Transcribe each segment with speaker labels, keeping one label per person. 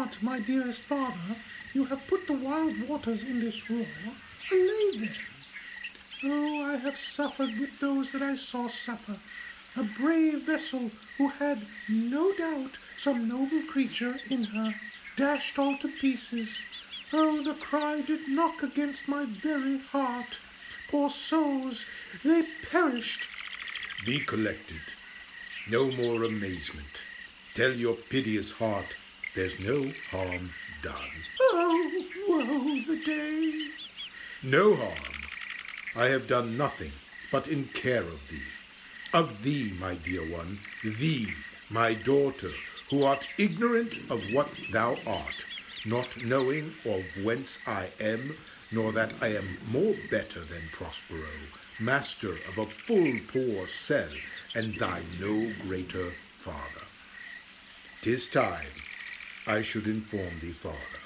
Speaker 1: not, my dearest father, you have put the wild waters in this roar, allay them. Oh, I have suffered with those that I saw suffer. A brave vessel who had, no doubt, some noble creature in her, dashed all to pieces. Oh, the cry did knock against my very heart. Poor souls, they perished.
Speaker 2: Be collected. No more amazement. Tell your piteous heart there's no harm done.
Speaker 1: Oh, woe the day.
Speaker 2: No harm. I have done nothing but in care of thee. Of thee, my dear one, thee, my daughter, who art ignorant of what thou art, not knowing of whence I am, nor that I am more better than Prospero, master of a full poor cell, and thy no greater father. 'Tis time I should inform thee, father.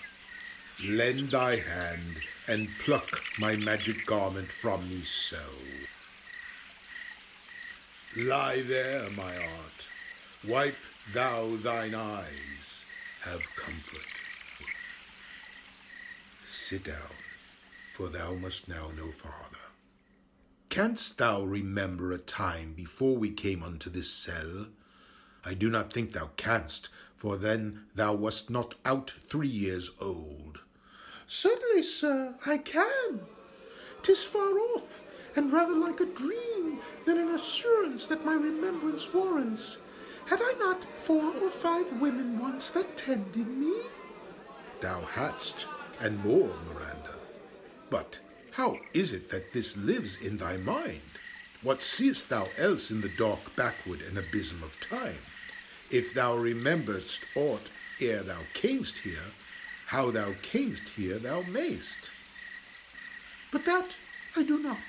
Speaker 2: Lend thy hand, and pluck my magic garment from me so. Lie there, my art. Wipe thou thine eyes. Have comfort. Sit down, for thou must now know farther. Canst thou remember a time before we came unto this cell? I do not think thou canst, for then thou wast not out 3 years old.
Speaker 1: Certainly, sir, I can. 'Tis far off, and rather like a dream than an assurance that my remembrance warrants. Had I not 4 or 5 women once that tended me?
Speaker 2: Thou hadst, and more, Miranda. But how is it that this lives in thy mind? What seest thou else in the dark backward and abysm of time? If thou rememberest aught ere thou camest here, how thou camest here thou mayst.
Speaker 1: But that I do not.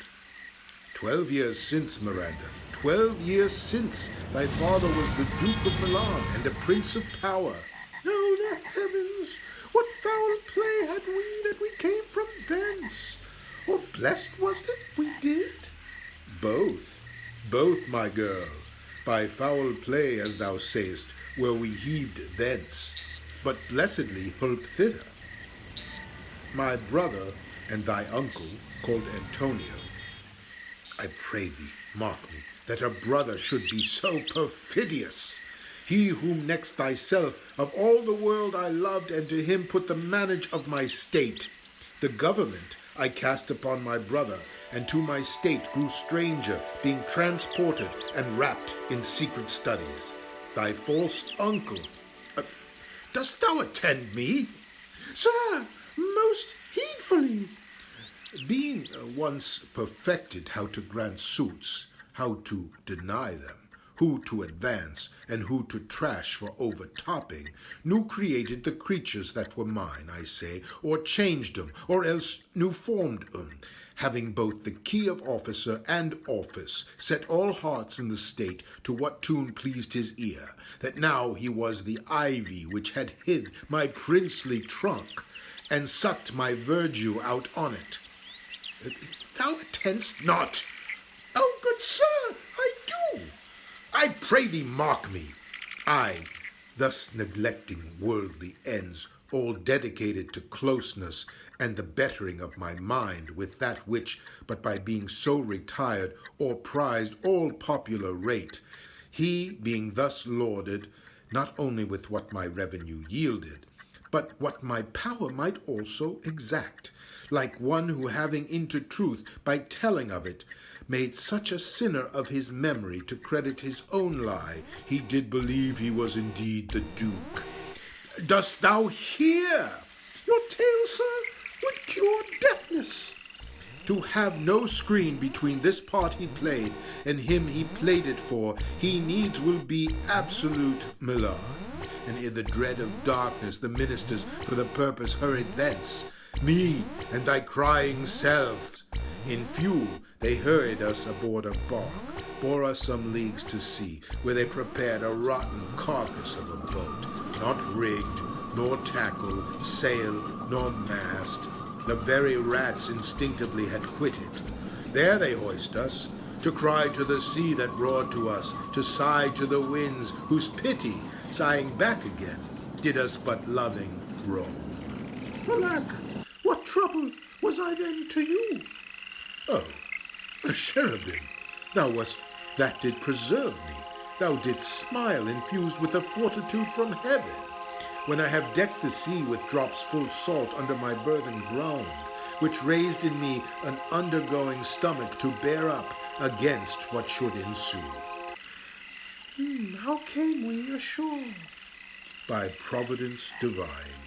Speaker 2: 12 years since, Miranda, 12 years since, thy father was the Duke of Milan and a prince of power.
Speaker 1: Oh, the heavens! What foul play had we that we came from thence? Or blessed was it we did?
Speaker 2: Both, my girl. By foul play, as thou sayest, were we heaved thence, but blessedly holp thither. My brother and thy uncle, called Antonio, I pray thee, mark me, that a brother should be so perfidious. He whom next thyself of all the world I loved, and to him put the manage of my state. The government I cast upon my brother, and to my state grew stranger, being transported and wrapped in secret studies. Thy false uncle. Dost thou attend me?
Speaker 1: Sir, most heedfully.
Speaker 2: Being once perfected how to grant suits, how to deny them, who to advance, and who to trash for overtopping, new created the creatures that were mine, I say, or changed 'em, or else new formed 'em, having both the key of officer and office, set all hearts in the state to what tune pleased his ear, that now he was the ivy which had hid my princely trunk, and sucked my verdure out on it. Thou attendst not.
Speaker 1: Oh, good sir, I do.
Speaker 2: I pray thee mark me. I, thus neglecting worldly ends, all dedicated to closeness and the bettering of my mind with that which, but by being so retired, or prized all popular rate, he being thus lauded, not only with what my revenue yielded, but what my power might also exact, like one who having into truth, by telling of it, made such a sinner of his memory to credit his own lie, he did believe he was indeed the Duke. Dost thou hear?
Speaker 1: Your tale, sir, would cure deafness.
Speaker 2: To have no screen between this part he played and him he played it for, he needs will be absolute Milan. And in the dread of darkness the ministers for the purpose hurried thence, me and thy crying selves. In few they hurried us aboard a bark, bore us some leagues to sea, where they prepared a rotten carcass of a boat, not rigged, nor tackle, sail, nor mast. The very rats instinctively had quit it. There they hoist us, to cry to the sea that roared to us, to sigh to the winds, whose pity, sighing back again, did us but loving, groan.
Speaker 1: Alack, what trouble was I then to you?
Speaker 2: Oh, a cherubim, thou wast that did preserve me. Thou didst smile infused with a fortitude from heaven, when I have decked the sea with drops full salt under my burthened ground, which raised in me an undergoing stomach to bear up against what should ensue.
Speaker 1: How came we ashore?
Speaker 2: By providence divine,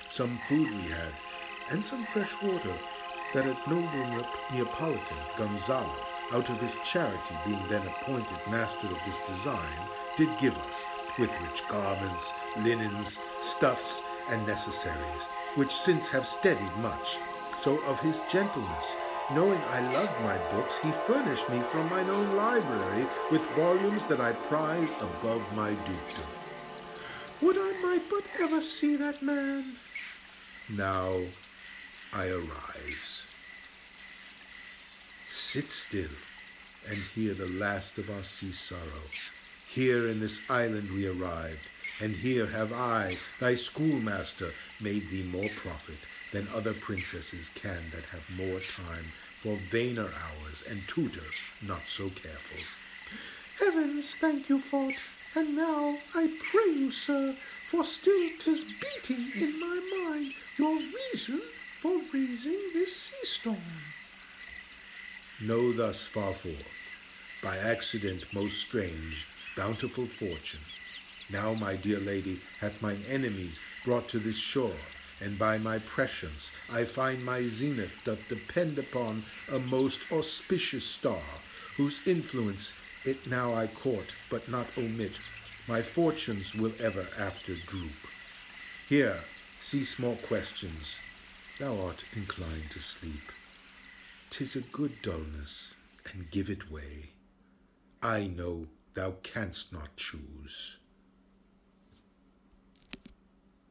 Speaker 2: some food we had, and some fresh water, that at noble Neapolitan Gonzalo, out of his charity being then appointed master of this design, did give us, with rich garments, linens, stuffs, and necessaries, which since have steadied much. So of his gentleness, knowing I loved my books, he furnished me from mine own library with volumes that I prize above my dukedom.
Speaker 1: Would I might but ever see that man!
Speaker 2: Now I arise. Sit still and hear the last of our sea sorrow. Here in this island we arrived, and here have I, thy schoolmaster, made thee more profit than other princesses can that have more time for vainer hours and tutors not so careful.
Speaker 1: Heavens thank you for't, and now I pray you, sir, for still 'tis beating in my mind your reason for raising this sea storm.
Speaker 2: Know thus far forth, by accident most strange, bountiful fortune, now my dear lady hath mine enemies brought to this shore, and by my prescience I find my zenith doth depend upon a most auspicious star, whose influence it now I court, but not omit. My fortunes will ever after droop. Here, cease more questions. Thou art inclined to sleep. 'Tis a good dullness, and give it way. I know thou canst not choose.